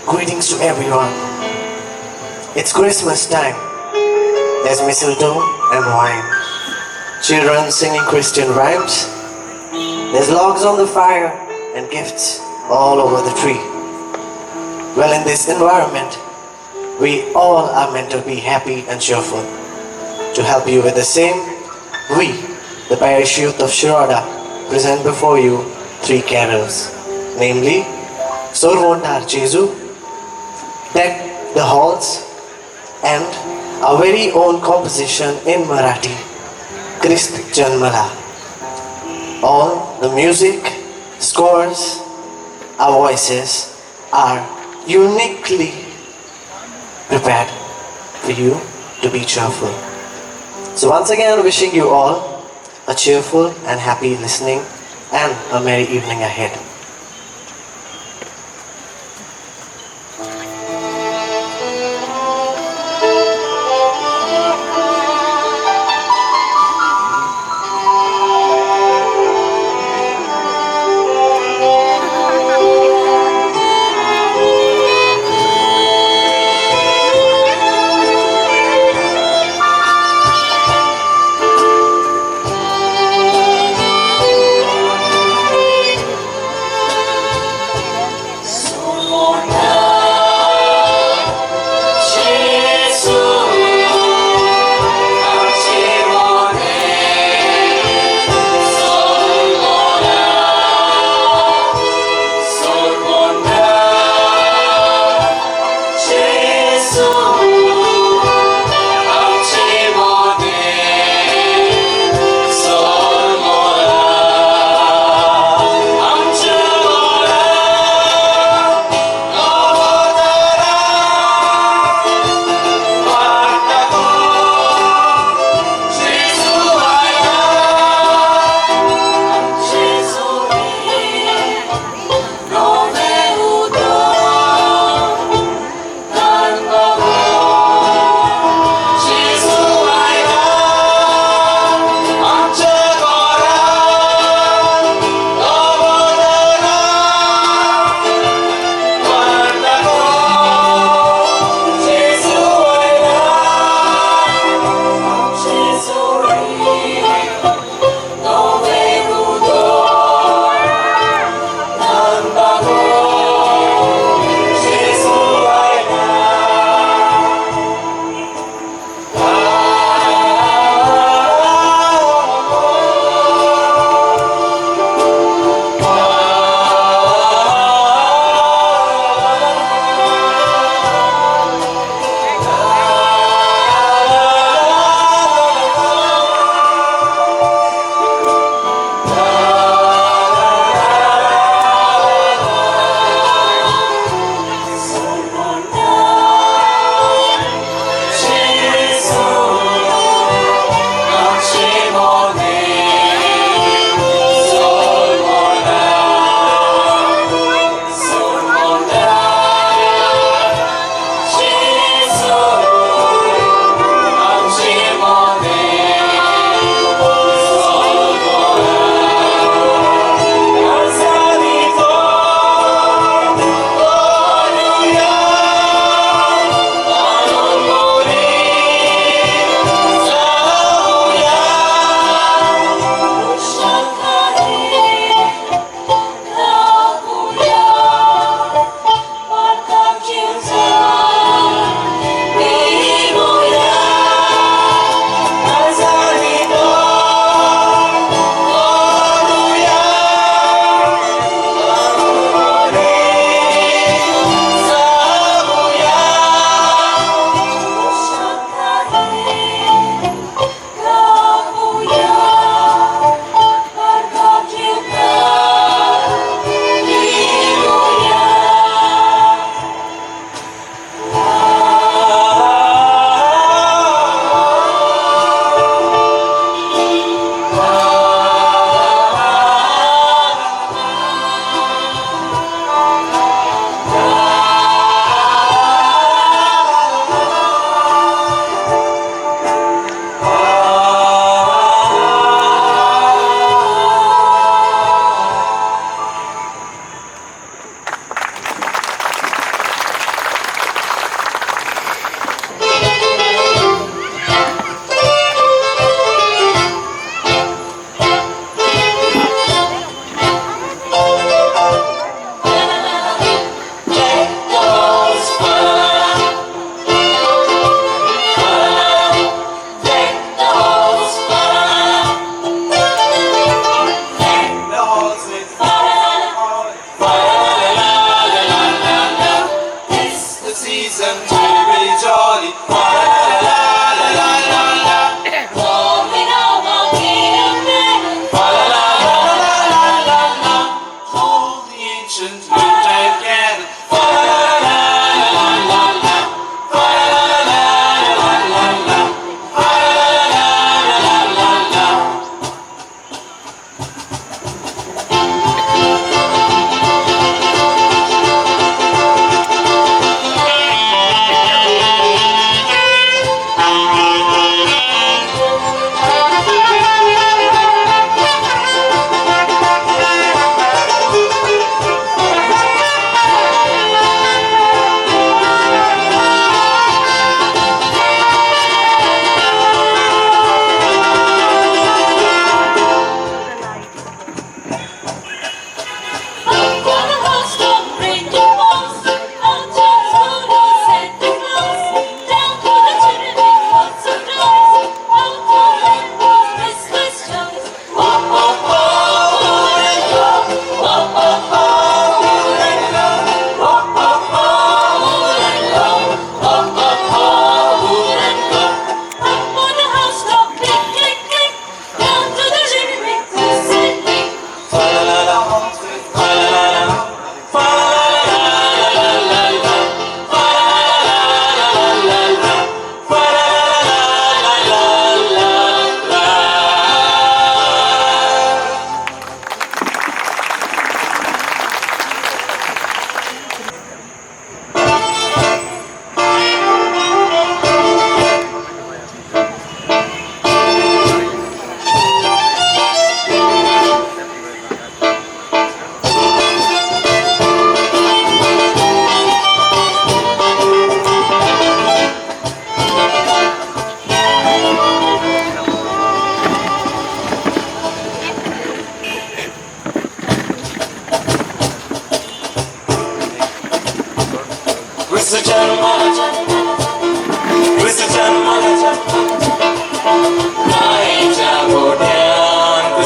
Greetings to everyone. It's Christmas time. There's mistletoe and wine. Children singing Christian rhymes. There's logs on the fire and gifts all over the tree. Well, in this environment, we all are meant to be happy and cheerful. To help you with the same, we, the parish youth of Shiroda, present before you three carols, namely Sorvontar Jesu, Deck the Halls, and our very own composition in Marathi, Christ Janmala. All the music, scores, our voices are uniquely prepared for you to be cheerful. So once again, wishing you all a cheerful and happy listening and a merry evening ahead. जन्माला गाईच्या गोठ्यात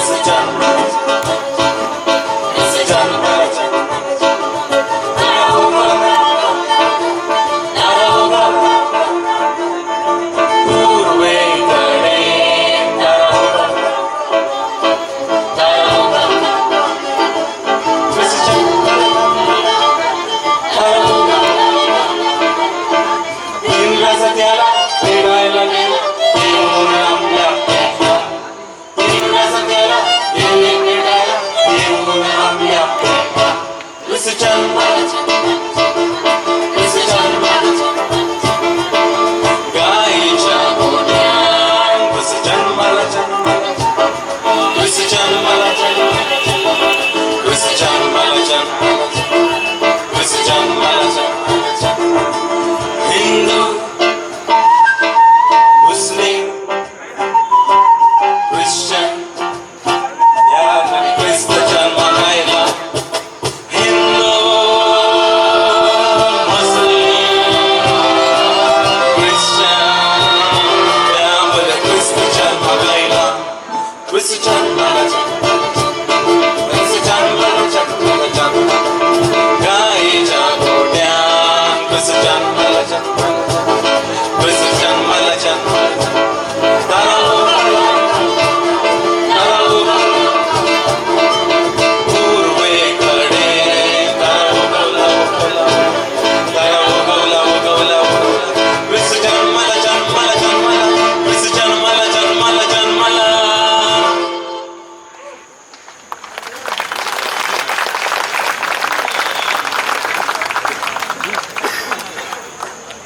जन्माला हिंदू मुस्लिम Christian या ख्रिस्त जन्माला हिंदू मुस्लिम Christian त्यामध्ये ख्रिस्त जन्माला ख्रिस्त जन्माला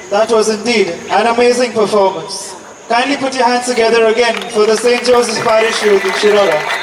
That was indeed an amazing performance. Kindly put your hands together again for the St. Joseph's Parish Youth in Shiroda.